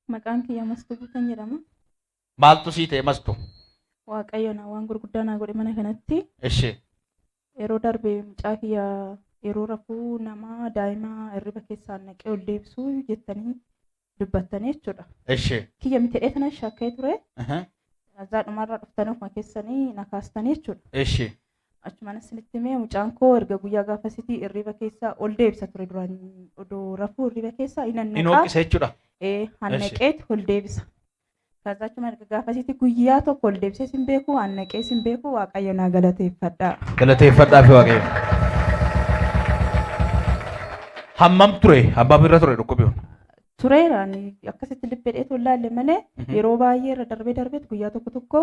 Maqaan kiyya Mastuu kan jedhama. Maaltu sii ta'e Mastuu? Waaqayyoon waan gurguddaa naa godhe mana kanatti. Ishee. Yeroo darbe mucaa kiyya yeroo rafuu nama daa'ima hirriba keessaan naqee ol deebisuu jettanii dubbattanii jechuudha. Ishee. Kiyya miti dheetana shakkee ture. Azaadhumarraa dhuftanii ofuma keessanii na kaastanii jechuudha. Ishee. Achumaan isinitti himee mucaan koo erga guyyaa gaafasitii hirriba keessaa ol deebisa ture duraan odoo rafuu hirriba keessaa inni Inni hoqqisa jechuudha. hannaqeet ol deebisa. Kaza achumaan erga gaafasitii guyyaa tokko ol deebisee sin beeku hannaqee sin beeku Waaqayyo naa galateeffadha. Galateeffadhaa fi Waaqayyo. Hammam ture? Hammam irra ture dhukkubni? Tureeraan akkasitti liphee tollaalle malee yeroo baay'ee irra darbeet guyyaa tokko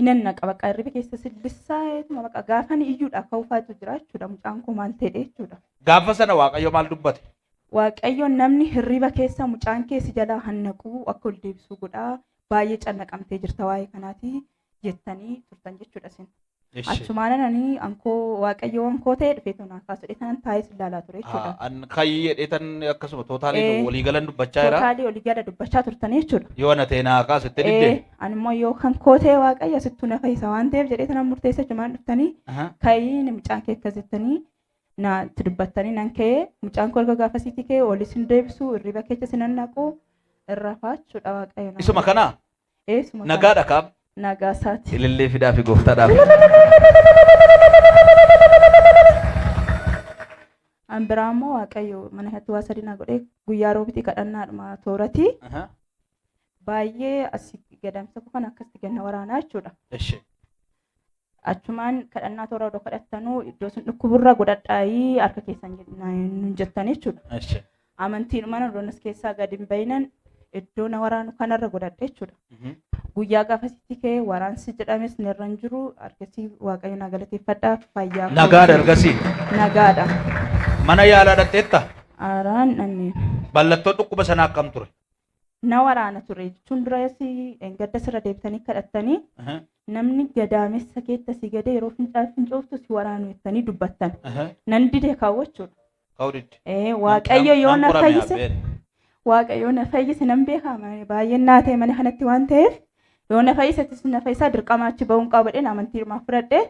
inan naqa baqa hirriba keessa sillisaayeetuma baqa gaafani iyyuudha akka ufaatu jira jechuudha mucaan koo maal ta'e jechuudha. Gaafa sana Waaqayyo maal dubbate? Waaqayyo namni hirriba keessa mucaan keessi jalaa hannaquu akka ol deebisuu godhaa baay'ee cannaqamtee jirta waa'ee kanaati jettanii turtan jechuudha sin. Achumaan ani ankoo Waaqayyo ankoo ta'e dhufee tonaa kaasudhe tanan taa'ee ilaalaa ture jechuudha. An kayyee dheetan akkasuma tootaalii walii galan dubbachaa jira. Tootaalii walii gala dubbachaa turtanii jechuudha. Yoo na ta'e naa kaasutte diddee. Animmoo yoo kan koo ta'e Waaqayyo asittuu na fayyisa waan ta'eef jedhee tanan murteessa achumaan dhuftanii kayyee mucaan kee akkas jettanii na itti dubbattanii nan ka'ee mucaan koo erga gaafasiitii ka'ee olis hin deebisu hirriba keessa sinan naqu irra faachuudha Waaqayyo. Isuma kanaa? Nagaadha kaab? Nagaa isaati. Ilillee fidaa fi gooftaadhaaf. An biraa immoo Waaqayyo mana hatti waa sadii naa godhee guyyaa roobitii kadhannaadhuma toorati. Baay'ee asii gadamsa kufan akkasitti ganna waraanaa jechuudha. Achumaan kadhannaa toora odoo kadhattanuu iddoo sun dhukkuburra godhadhaayii harka keessan nun jettan jechuudha. Amantiidhumaan odoonnis keessaa gadi hin bahinan iddoo na waraanu kanarra godhadhe jechuudha. Guyyaa gaafasitti ka'ee waraansi jedhames nirra hin jiru argasii Waaqayyo naa galateeffadhaa fayyaa. Nagaadha argasii. Nagaadha. Mana yaalaa dhaqxeetta? Araan dhanne. Mallattoon dhukkuba sanaa akkam ture? Na waraana ture jechuun duras gadda sirra deebitanii kadhattanii namni gadaamessa keetta si gade yeroo fincooftu si waraanu jettanii dubbattan. Nan dide kaawwachuudha. Kaawwadidde. Waaqayyo yoo na fayyise Waaqayyo na fayyise nan beekaa baay'een naa ta'e mana kanatti waan ta'eef yoo na fayyisettis na fayyisaa dirqama achi ba'uun qabadheen amantiidhumaa fudhadhe.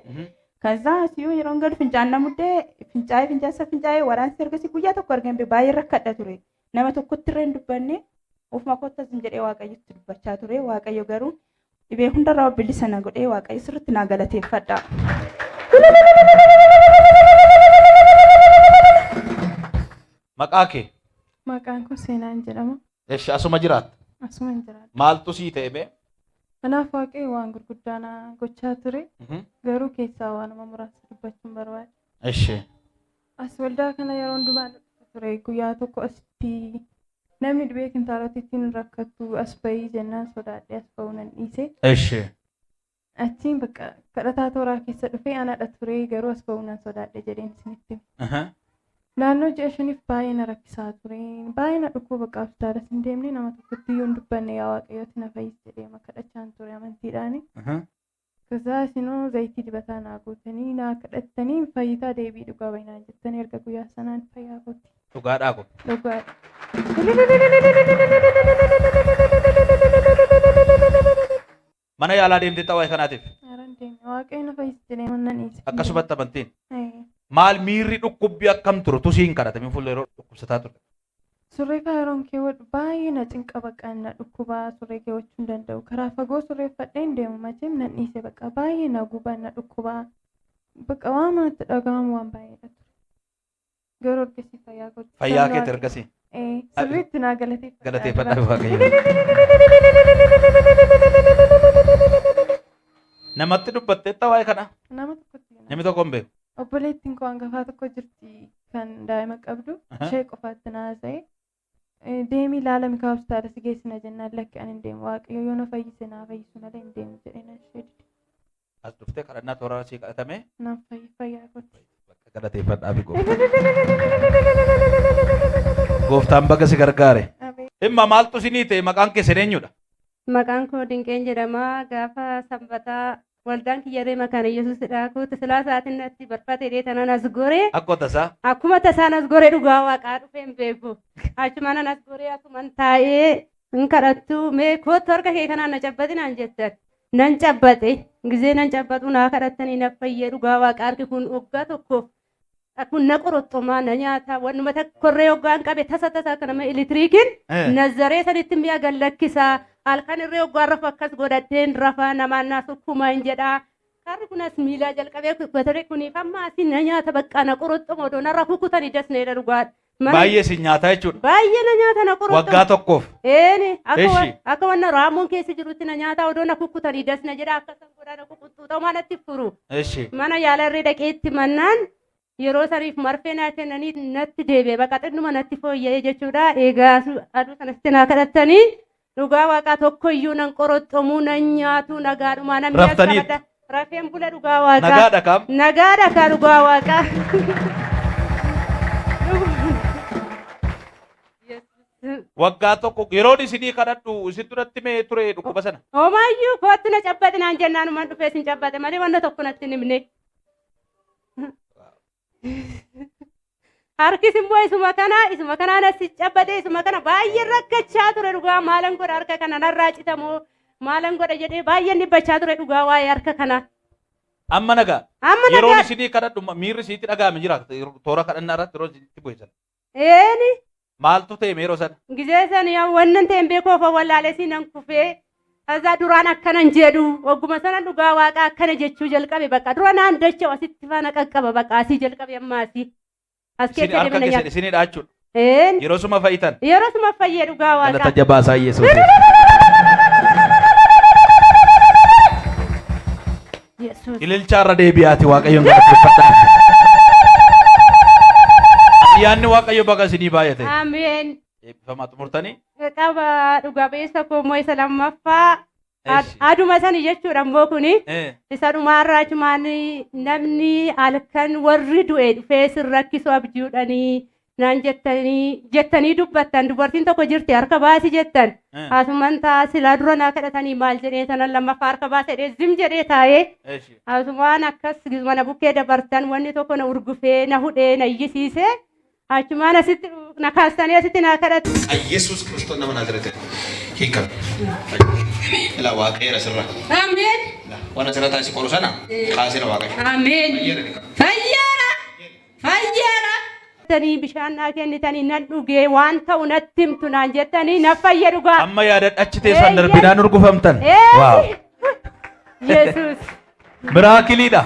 Kaza siyo yeroo gadi fincaan namuddee fincaa'ee waraansi ergasii guyyaa tokko argan baay'ee rakkadha ture. Nama tokkotti irra hin dubbanne ofuma kottas hin jedhee Waaqayyotti dubbachaa ture. Waaqayyo garuu dhibee hundarraa bilisa na godhee Waaqayyo sirriitti naa galateeffadha. Maqaa kee? Maqaan koo Seenaan jedhama. Eesh asuma jiraata? Asuma hin jiraatu. Maaltu sii ta'e mee? Kanaaf Waaqayyo waan gurguddaa na gochaa ture. Garuu keessaa waanuma muraasa dubbachuun barbaada. Eesh. As waldaa kana yeroo hundumaa ture guyyaa tokko asitti namni dhibee kintaalotti ittiin rakkatu as bahii jennaan sodaadhee as bahuu nan dhiise. Eesh. Achiin bakka kadhataa tooraa keessa dhufee anaadha ture garuu as bahuu nan sodaadhee jedheen isinitti. Naannoo ji'a shaniif baay'ee na rakkisaa ture. Baay'ee na dhukkuba bakka hospitaala hin deemne nama tokkotti iyyuu hin dubbanne yaa Waaqayyooti na fayyisi jedhee kadhachaan ture amantiidhaani. Kaza isinoo zayitii dibataa naa gootanii naa kadhattanii fayyitaa deebii dhugaa bahinaa jettanii erga guyyaa sanaan fayyaa gootti. Dhugaadhaa kun? Dhugaadha. Mana yaalaa deemtee xawaa'ee kanaatiif? Araan deemne Waaqayyo na fayyisi jedhee mannan dhiise. Akkasumatti amantiin? Maal miirri dhukkubbii akkam ture tusiin kadhatamee fuula yeroo dhukkubsataa ture? Surree yeroon keewwadhu baay'ee na cinqa baqa na dhukkubaa surree keewwachuu hin danda'u. Karaa fagoo surreeffadheen deemu macheem nan dhiise baqa baay'ee na gubaa na dhukkubaa baqa waan manatti dhagahamu waan baay'eedha ture. Garuu ergasii fayyaa godhu. Fayyaa keetti ergasii? Sirriitti naa galateeffadha. Galateeffadhaa Waaqayyo. Namatti dubbatteetta waa'ee kana? Nama tokkotti. Namni tokko hin beeku? Obboleettiin koo hangafaa tokko jirti kan daa'ima qabdu ishee qofaatti na haasa'e. Deemii ilaala mikaa hospitaala si geessina jennaan lakki ani hin deemu Waaqayyo yoo na fayyise naa fayyisu malee hin deemu jedhee na ishee dide. As dhuftee kadhannaa toora sii kadhatame? Naaf fayyaa gooti. Galateeffadhaa fi gooftaan baga si gargaare. Dhimma maaltu sinii ta'e maqaan kee eenyudha? Maqaan koo Dinqeen jedhama. Gaafa sanbataa waldaan kiyyaree makaana Yesuusidha. Kuuta silaa sa'aatiin natti barfate dheetanan as goree. Akkuma tasaa? Akkuma tasaan as goree dhugaa waaqaa dhufeen beeku. Achumaan as goree akkuman taa'ee hin kadhattu mee kootu harka kee kanaan na cabbatinaan jettan. Nan cabbate gizee nan cabbatu naa kadhattanii na fayyee dhugaa waaqa harki kun waggaa tokkoof kun na qoroxxomaa na nyaata wannuma takkorree waggaan qabe tasa akka nama elektiriikiin nazaree sanitti mi'a gallakkisaa halkan irree waggaan rafa akkas godhadheen rafaa namaan naa sukkumaa hin jedhaa. Karri kunas miilaa jalqabee batare kuniif amma asii na nyaata bakka na qoroxxoma odoo narra kukutanii dasneedha dhugaadha. Baay'ee si nyaata jechuudha. Baay'ee na nyaata na qoroxxoma. Waggaa tokkoof. Akka wanna raamuun keessa jirutti na nyaata odoo na kukutanii dasna jedha akkasan godhaa na kukuxxuuxaa manatti furu. Mana yaalarree dhaqeetti mannaan yeroo saniif marfee naa kennanii natti deebi'e bakka xinnuma natti fooyya'ee jechuudha. Egaa aduu sanatti naa kadhattanii dhugaa waaqaa tokkoyyuu nan qoroxxomuu nan nyaatu nagaadhumaa namni as qabata. Rafeen bula dhugaa waaqaa. Nagaadha kam? Nagaadha kaa dhugaa waaqaa. Waggaa tokko yeroon isinii kadhadhu isin duratti mee ture dhukkuba sana? Homaayyuu kootti na cabbate naan jennaan man dhufee sin cabbate malee wanta tokko natti hin himne. Harkis immoo isuma kana natti cabbate isuma kana baay'ee rakkachaa ture dhugaa maalan godha harka kana narraa citamoo maalan godha jedhee baay'een dhibbachaa ture dhugaa waa'ee harka kana. Amma nagaa. Yeroon isinii kadhadhu miirri isiitti dhaga'ame jira toora kadhannaa irratti yeroo isiitti bu'isan. Maaltu ta'e yeroo sana? Gizee sana wannan ta'e beekoo fa wallaalesii nan kufee azaa duraan akkanan jedhu ogguma sana dhugaa waaqa akkana jechuu jalqabe bakka dura naan dacha'u asitti faana qaqqaba bakka asii jalqabe amma asii. As keessa deemina nyaata. Isinii dhaachuudha. Yeroo suma fayyitan. Yeroo suma fayyee dhugaa waaqa. Galata jabaasaa Yesuus. Ililchaarra deebi'aati Waaqayyoon galateeffadhaa. Ayyaanni Waaqayyo baga isinii baay'ate. Ameen. Eebbifamaa xumurtanii. Qaba dhugaa beessa koommoo isa lammaffaa aduma sani jechuudha immoo kuni isa dhumaarraa cumaan namni halkan warri du'e dhufee sin rakkisu abjuudhanii naan jettanii dubbattan dubartiin tokko jirti harka baasi jettan asuman taa silaa dura naa kadhatanii maal jedhee sanan lammaffaa harka baase zim jedhee taa'ee asumaan akkas mana bukkee dabartan wanni tokko na urgufee na hudhee na iyyisiisee achumaan asitti na kaastanii asitti naa kadhatu. Yesuus Kiristoos nama Naazreeti hiikame. Ila Waaqayyo sirra. Ameen. Waan asirratti asi qoru sana kaasina Waaqayyo. Ameen. Fayyara. Tanii bishaan naa kennitanii nan dhugee waan ta'u natti himtu naan jettanii na fayyadu gaa. Amma yaadadhachi teessan darbinaan urgufamtan. Waaw. Yesuus. Miraakiliidha.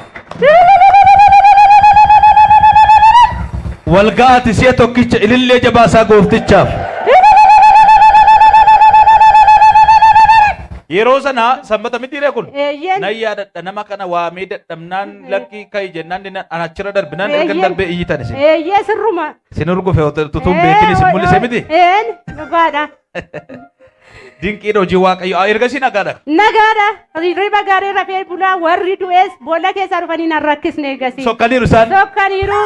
Walgaati si'a tokkicha ilillee jabaasaa gooftichaaf. Yeroo sana sanbata miti kun nan yaadadha nama kana waamee dadhabnaan lakkii ka'i jennaan anachira darbinaan erga darbee iyyitan isin. Sirruma. Isin urgufe tutuun beekin isin mul'ise miti. Dhugaadha. Dinqiidha hojii Waaqayyo ergasii nagaadha. Nagaadha. Riba gaarii rafee bulaa warri du'ees boolla keessaa dhufanii nan rakkisne egasii. Sokkaniiru isaan. Sokkaniiru.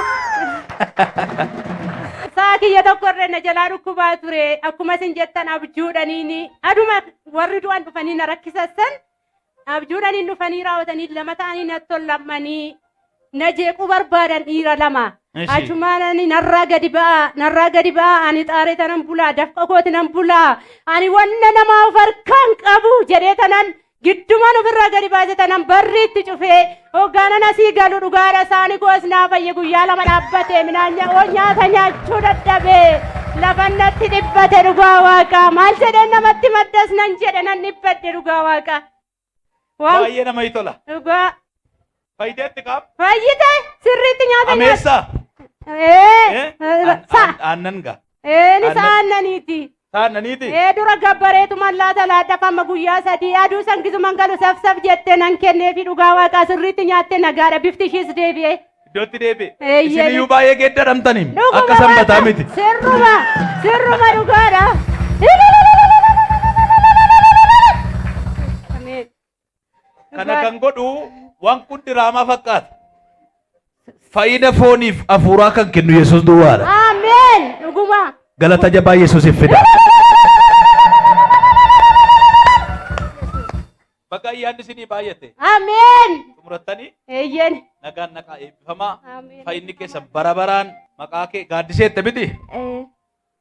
Saa kiyya tokko irree na jalaa dhukkubaa ture akkuma isin jettan abjuudhaniini aduma warri du'an dhufanii na rakkisassan abjuudhaniin dhufanii raawwatanii lama ta'anii na tollamanii na jeequu barbaadan dhiira lama. Achumaan narraa gadi ba'a ani xaaree tanan bulaa dafqa kooti nan bulaa ani wanna namaa of harkaan qabu jedhee tanan giddumaan ofirraa gadi baase tanan barriitti cufee hoggaanan asii galu dhugaadha isaanii goos naa fayye guyyaa lama dhaabbatee minaan nyaata nyaachuu dadhabee lafannatti dhibbate dhugaa waaqaa maal jedhee namatti maddas nan jedhe nan dhibbadhe dhugaa waaqaa. Baay'ee namatti tola. Dhugaa. Fayyideetti qaam. Fayyite sirriitti nyaata Ameessaa. Aannan gaa. Ni saannaniiti. Saannaniiti. Dura gabbareetu mallaata laadhafama guyyaa sadii aduu sankisuman galu safsaf jettee nan kennee fi dhugaa waaqaa sirriitti nyaatte nagaadha bifti ishiis deebi'ee. Iddootti deebi'e. Isiniyyuu baay'ee geeddaramtanii. Akka sanbataa miti. Sirruma dhugaadha. Kana kan godhu waan kun diraamaa fakkaata. Fayyina fooniif hafuuraa kan kennu Yesuus duwwaadha. Ameen. Dhuguma. Galata jabaa Yesuusiif fida. Bakka ayyaanni isinii baay'ate. Ameen. Xumurattanii. Eeyyeen. Nagaan naqaa eebbifamaa. Fayyinni keessa bara baraan maqaa kee gaaddiseette miti.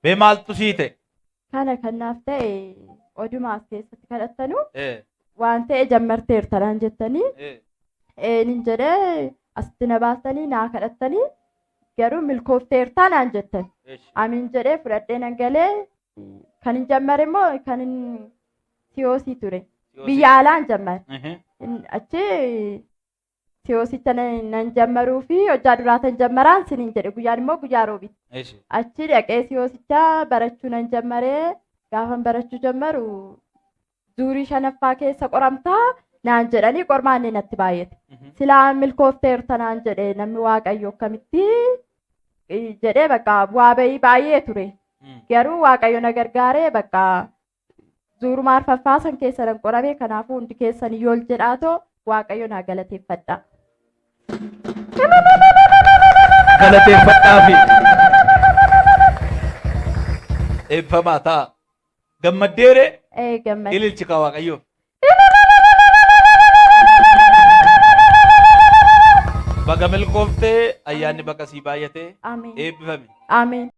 Bee maaltu sii ta'e? Kana kan naaf ta'e odumaas keessatti kadhattanu Eh. waan ta'e jammarteerta naan jettanii nin jedhee asitti na baastanii naa kadhattanii garuu milkoofteertaa naan jettan amiin jedhee fudhadhee nan galee kan hin jammare immoo kan hin siyoosii ture biyya alaan jammare achi siyoosicha nan jammaruu fi hojjaa duraatan jammaraan siniin jedhe guyyaan immoo guyyaa roobiiti achi dhaqee siyoosicha barachuu nan jammaree gaafan barachuu jammaru zuurii shanaffaa keessa qoramtaa naan jedhanii qormaanni natti baay'ate silaa milkoofteerta naan jedhe namni waaqayyo akkamitti jedhee bakka bu'aa bahii baay'ee ture garuu waaqayyo na gargaaree bakka zuuruma arfaffaa san keessa nan qorame kanaafuu hundi keessan yool jedhaatoo waaqayyo naa galateeffadha. Galateeffadhaa fi eebbifamaa ta'a. Gammaddeere Gammad. ililchi ka waaqayyoo. Baga milkooftee ayyaanni bakka sii baay'atee Amiin. eebbifame. Amiin.